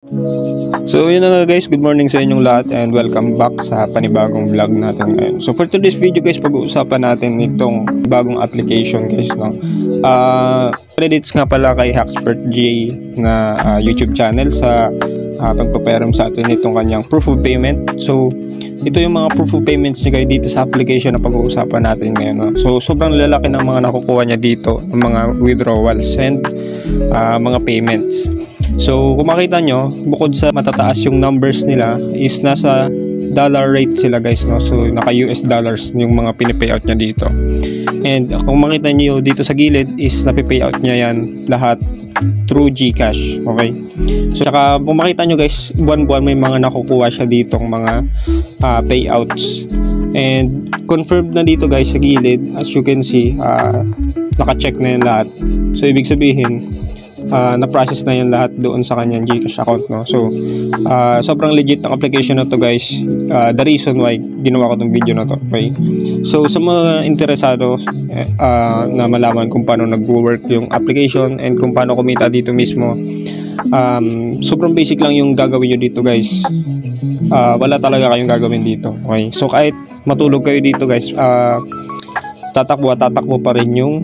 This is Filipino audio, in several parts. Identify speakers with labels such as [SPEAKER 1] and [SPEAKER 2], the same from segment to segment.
[SPEAKER 1] So yun na nga guys, good morning sa inyong lahat and welcome back sa panibagong vlog natin ngayon. So for today's video guys, pag-uusapan natin itong bagong application guys, no. Credits nga pala kay Hackspert J na YouTube channel sa pagpapayaram sa atin itong kanyang proof of payment. So ito yung mga proof of payments niya guys dito sa application na pag-uusapan natin ngayon, no? So sobrang lalaki ng mga nakukuha niya dito, ng mga withdrawals and mga payments. So kung makita nyo, bukod sa matataas yung numbers nila is nasa dollar rate sila guys, no? So naka US dollars yung mga pinipayout niya dito. And kung makita nyo dito sa gilid is napipayout niya yan lahat through GCash. Okay, so saka kung makita nyo guys, buwan-buwan may mga nakukuha siya ditong mga payouts. And confirmed na dito guys sa gilid, as you can see, naka-check na yan lahat. So ibig sabihin na-process na yan lahat doon sa kanyang GCash account, no? So sobrang legit ng application na to guys. The reason why ginawa ko tong video na to, okay? So sa mga interesado na malaman kung paano nag-work yung application and kung paano kumita dito mismo, sobrang basic lang yung gagawin nyo dito guys. Wala talaga kayong gagawin dito, okay? So kahit matulog kayo dito guys, tatakbo pa rin yung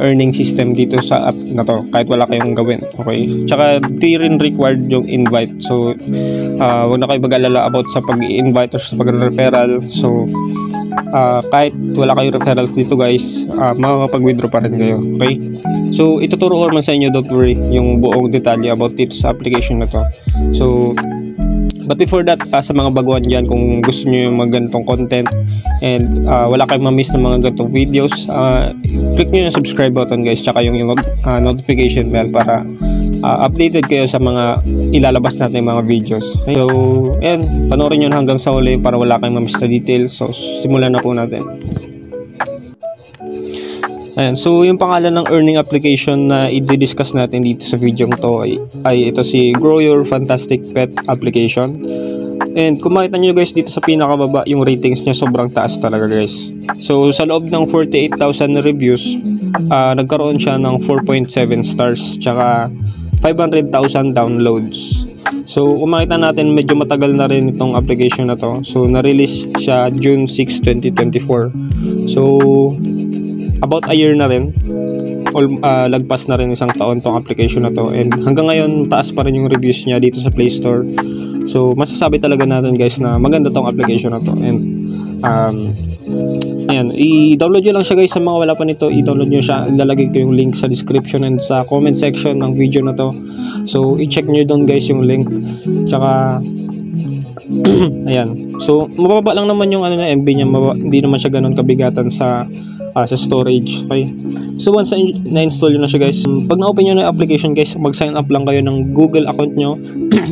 [SPEAKER 1] earning system dito sa app na to kahit wala kayong gawin, okay? Tsaka di rin required yung invite. So wag na kayo mag-alala about sa pag-invite or sa pag-referral. So kahit wala kayong referrals dito guys, makakapag-withdraw pa rin kayo, okay? So ituturo ko naman sa inyo, don't worry, yung buong detalye about dito sa application na to. So but before that, sa mga baguhan dyan, kung gusto nyo yung mga ganitong content and wala kayong ma-miss ng mga ganitong videos, click nyo yung subscribe button guys, tsaka yung notification bell para updated kayo sa mga ilalabas natin yung mga videos. Okay? So ayan, panoorin nyo hanggang sa uli para wala kayong ma-miss na details. So simulan na po natin. Ayan, so yung pangalan ng earning application na i-discuss natin dito sa video to ay ito si Grow Your Fantastic Pet application. And kung makita nyo guys dito sa pinakababa, yung ratings niya sobrang taas talaga guys. So sa loob ng 48,000 reviews, nagkaroon siya ng 4.7 stars tsaka 500,000 downloads. So kung makita natin, medyo matagal na rin itong application na to. So na-release siya June 6, 2024. So about a year na rin, lagpas na rin isang taon tong application na to, and hanggang ngayon taas pa rin yung reviews niya dito sa Play Store. So masasabi talaga natin guys na maganda tong application na to. And ayan, i-download nyo lang siya guys. Sa mga wala pa nito, i-download nyo siya. Ilalagay ko yung link sa description and sa comment section ng video na to. So i-check nyo doon guys yung link. Tsaka ayan, so mababa lang naman yung ano na MB niya, hindi naman siya ganun kabigatan sa storage, okay? So once na-install nyo na siya guys, pag na-open nyo na yung application guys, mag-sign up lang kayo ng Google account nyo.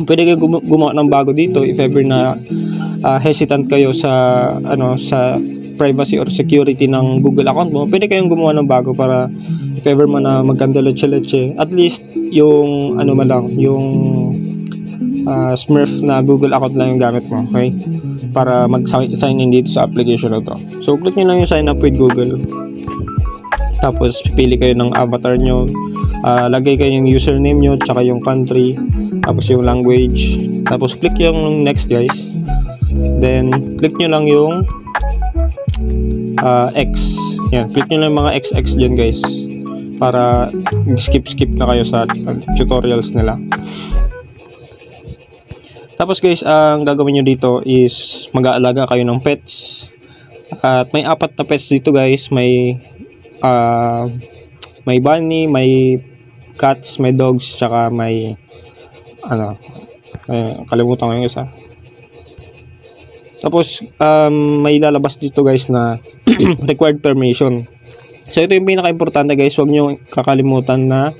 [SPEAKER 1] Pwede kayo gumawa ng bago dito if ever na hesitant kayo sa sa privacy or security ng Google account mo. Pwede kayong gumawa ng bago para if ever man na magkandaleche-leche, at least yung yung Smurf na Google account lang yung gamit mo, okay? Para mag-sign in dito sa application na to. So click nyo lang yung sign up with Google. Tapos pipili kayo ng avatar nyo. Lagay kayo yung username nyo, tsaka yung country, tapos yung language. Tapos click yung next guys. Then click nyo lang yung X. Yan, click nyo lang yung mga XX dyan guys, para skip na kayo sa tutorials nila. Tapos guys, ang gagawin nyo dito is mag-aalaga kayo ng pets. At may 4 na pets dito guys. May bunny, may cats, may dogs, tsaka may kalimutan ko yung isa. Tapos may lalabas dito guys na required permission. So ito yung pinaka-importante guys, huwag nyo kakalimutan na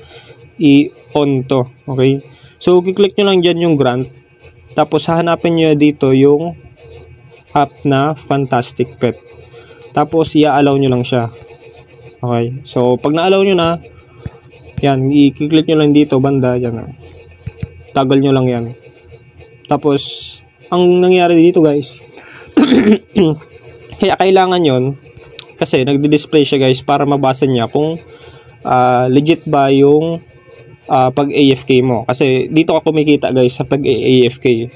[SPEAKER 1] i-on to, okay? So kiklik nyo lang dyan yung grant. Tapos hahanapin nyo dito yung app na Fantastic Pet. Tapos i-allow nyo lang siya. Okay. So pag na-allow nyo na, yan, i-click nyo lang dito banda, yan. Toggle nyo lang yan. Tapos ang nangyari dito guys, kaya kailangan yon kasi nagdi-display siya guys para mabasa niya kung legit ba yung pag AFK mo. Kasi dito ka kumikita guys sa pag AFK.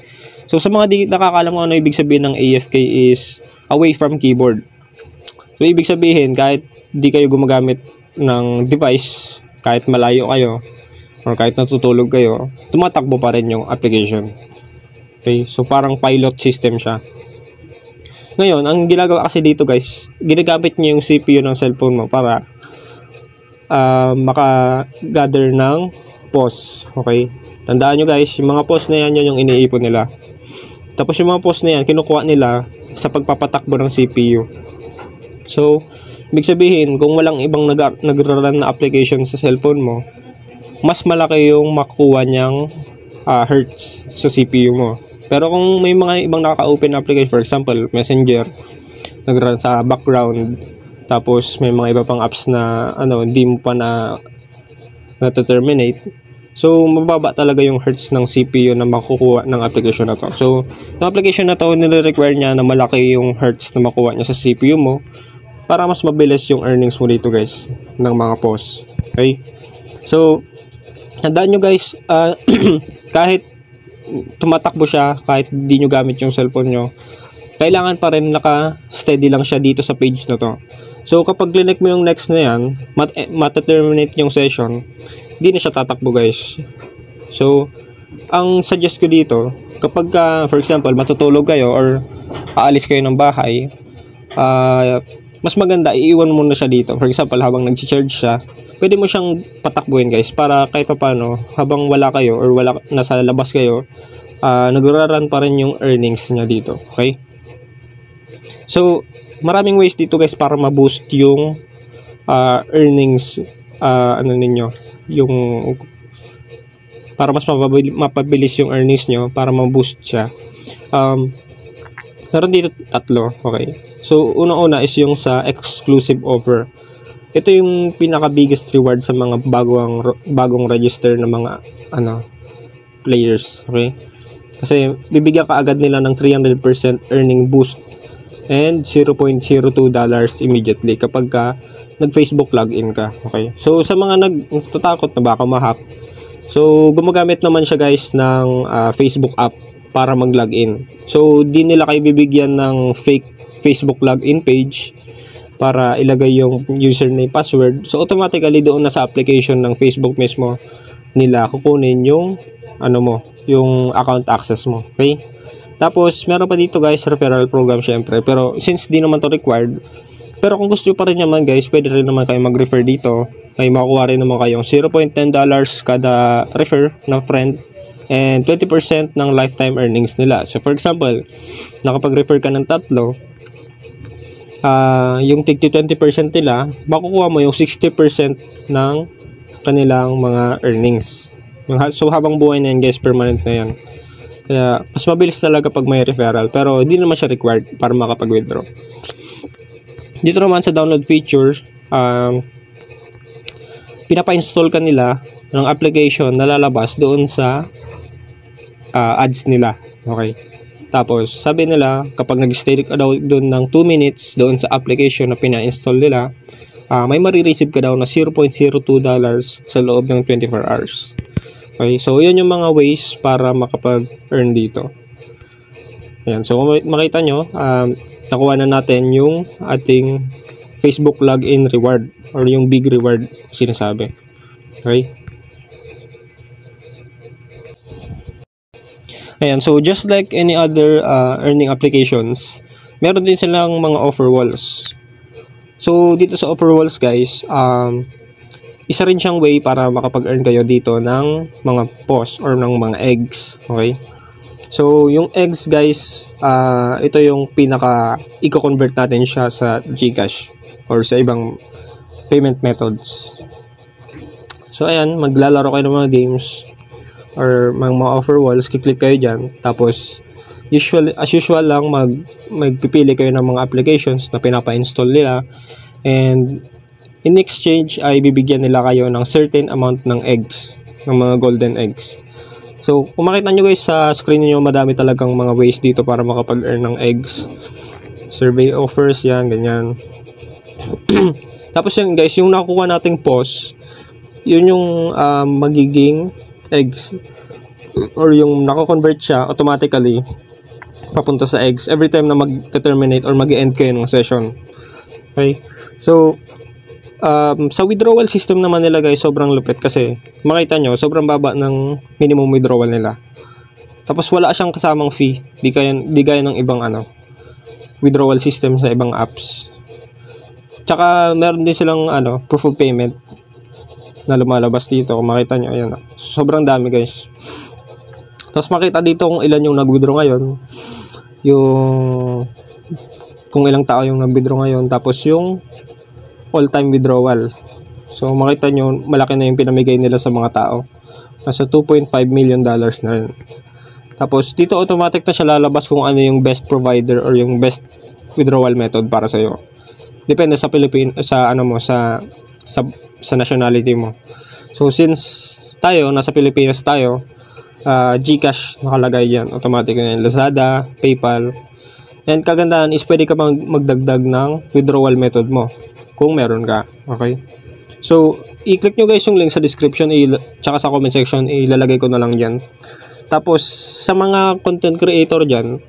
[SPEAKER 1] So sa mga di nakakaalam mo ano ibig sabihin ng AFK is away from keyboard. So ibig sabihin kahit di kayo gumagamit ng device, kahit malayo kayo or kahit natutulog kayo, tumatakbo pa rin yung application. Okay, so parang pilot system siya. Ngayon, ang ginagawa kasi dito guys, ginagamit niyo yung CPU ng cellphone mo para maka-gather ng POS. Okay? Tandaan nyo guys, yung mga POS na yan, yun yung iniipon nila. Tapos yung mga POS na yan, kinukuha nila sa pagpapatakbo ng CPU. So, ibig sabihin, kung walang ibang nag-run na application sa cellphone mo, mas malaki yung makukuha niyang hertz sa CPU mo. Pero kung may mga ibang nakaka-open application, for example, Messenger, nag-run sa background, tapos may mga iba pang apps na hindi mo pa na-terminate. So, mababa talaga yung hertz ng CPU na makukuha ng application na to. So, yung application na to, nire-require niya na malaki yung hertz na makuha niya sa CPU mo para mas mabilis yung earnings mo dito guys, ng mga POS. Okay? So, tandaan nyo guys, kahit tumatakbo siya, kahit hindi nyo gamit yung cellphone nyo, kailangan pa rin naka-steady lang siya dito sa page na to. So, kapag click mo yung next na yan, mata-terminate yung session, hindi na siya tatakbo guys. So, ang suggest ko dito, kapag for example, matutulog kayo or aalis kayo ng bahay, mas maganda, iiwan mo na siya dito. For example, habang nag-charge siya, pwede mo siyang patakbuhin guys para kahit paano habang wala kayo or nasa labas kayo, nagra-run pa rin yung earnings niya dito. Okay? So, maraming ways dito guys para ma-boost yung earnings ninyo, yung para mas mapabilis yung earnings nyo, para ma-boost siya. Meron dito tatlo. Okay? So, una-una is yung sa exclusive offer. Ito yung pinaka-biggest reward sa mga bagong register na mga players. Okay? Kasi bibigyan ka agad nila ng 300% earning boost and $0.02 immediately kapag nag-Facebook login ka. Okay? So, sa mga nagtatakot na baka ma-hack, so, gumagamit naman siya guys ng Facebook app para mag-login. So, di nila kayo bibigyan ng fake Facebook login page para ilagay yung username, password. So, automatically doon na sa application ng Facebook mismo nila kukunin yung yung account access mo. Okay? Tapos, meron pa dito guys, referral program syempre. Pero, since di naman to required, pero kung gusto pa rin naman guys, pwede rin naman kayo mag-refer dito. May makukuha rin naman kayong $0.10 kada refer ng friend and 20% ng lifetime earnings nila. So, for example, nakapag-refer ka ng tatlo, yung tig 20% nila, makukuha mo yung 60% ng kanilang mga earnings. So, habang buhay na yan guys, permanent na yan. Kaya, mas mabilis talaga pag may referral. Pero, hindi naman siya required para makapag-withdraw. Dito naman sa download feature, pinapa-install ka nila ng application na lalabas doon sa ads nila. Okay. Tapos, sabi nila, kapag nag-stay ka daw doon ng 2 minutes doon sa application na pina-install nila, may marireceive ka daw na $0.02 sa loob ng 24 hours. Okay. So, yun yung mga ways para makapag-earn dito. Ayan. So, makita nyo, nakuha na natin yung ating Facebook login reward or yung big reward sinasabi. Okay? Ayan, so just like any other earning applications, meron din silang mga offer walls. So, dito sa offer walls guys, isa rin siyang way para makapag-earn kayo dito ng mga POS or ng mga eggs. Okay? So, yung eggs guys, ito yung i-convert natin siya sa GCash or sa ibang payment methods. So, ayan, maglalaro kayo ng mga games or mga offer walls, kiklik kayo dyan. Tapos, as usual lang, magpipili kayo ng mga applications na pinapa-install nila. And, in exchange, ay bibigyan nila kayo ng certain amount ng eggs, ng mga golden eggs. So, kung makita nyo guys sa screen niyo, madami talagang mga ways dito para makapag-earn ng eggs. Survey offers, yan, ganyan. Tapos yan guys, yung nakukuha nating POS, yun yung magiging eggs, or yung nako-convert siya automatically papunta sa eggs every time na mag-terminate or mag-end kayo ng session. Okay? So, sa withdrawal system naman nila guys, sobrang lupit kasi makita nyo, sobrang baba ng minimum withdrawal nila. Tapos wala siyang kasamang fee, di gaya ng ibang withdrawal system sa ibang apps. Tsaka meron din silang proof of payment na lumalabas dito. Kung makita nyo, ayan, sobrang dami guys. Tapos makita dito kung ilan yung nag-withdraw ngayon, kung ilang tao yung nag-withdraw ngayon, tapos yung all-time withdrawal. So makita nyo, malaki na yung pinamigay nila sa mga tao. Nasa $2.5 million na rin. Tapos dito automatic na siya lalabas kung ano yung best provider or yung best withdrawal method para sa iyo. Depende sa sa nationality mo. So since nasa Pilipinas tayo, GCash nakalagay yan, automatic na yan. Lazada, PayPal. And kagandahan is pwede ka magdagdag ng withdrawal method mo kung meron ka. Okay? So i-click nyo guys yung link sa description tsaka sa comment section, ilalagay ko na lang dyan. Tapos, sa mga content creator dyan,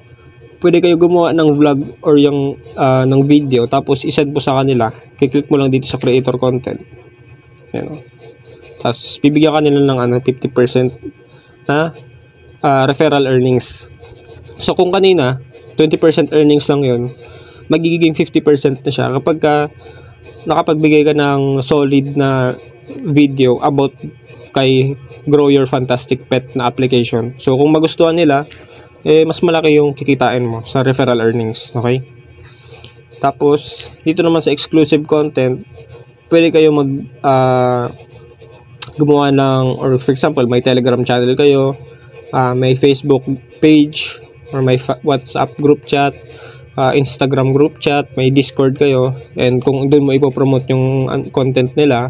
[SPEAKER 1] pwede kayo gumawa ng vlog or yung ng video, tapos isend po sa kanila. Kiklik mo lang dito sa creator content. Ayan, tapos, bibigyan ka nila ng 50% na referral earnings. So, kung kanina, 20% earnings lang yun, magiging 50% na siya kapag nakapagbigay ka ng solid na video about kay Grow Your Fantastic Pet na application. So kung magustuhan nila, mas malaki yung kikitain mo sa referral earnings. Okay? Tapos dito naman sa exclusive content, pwede kayo gumawa ng, or for example, may Telegram channel kayo, may Facebook page, or may WhatsApp group chat, Instagram group chat, may Discord kayo, and kung doon mo ipopromote yung content nila,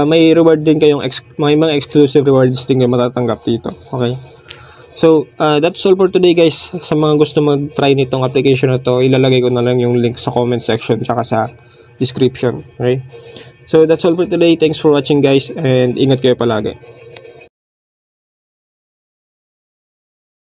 [SPEAKER 1] may reward din kayong may mga exclusive rewards din kayo matatanggap dito. Okay? So, that's all for today guys. Sa mga gusto mag-try nitong application na to, ilalagay ko na lang yung link sa comment section tsaka sa description. Okay? So, that's all for today. Thanks for watching guys, and ingat kayo palagi.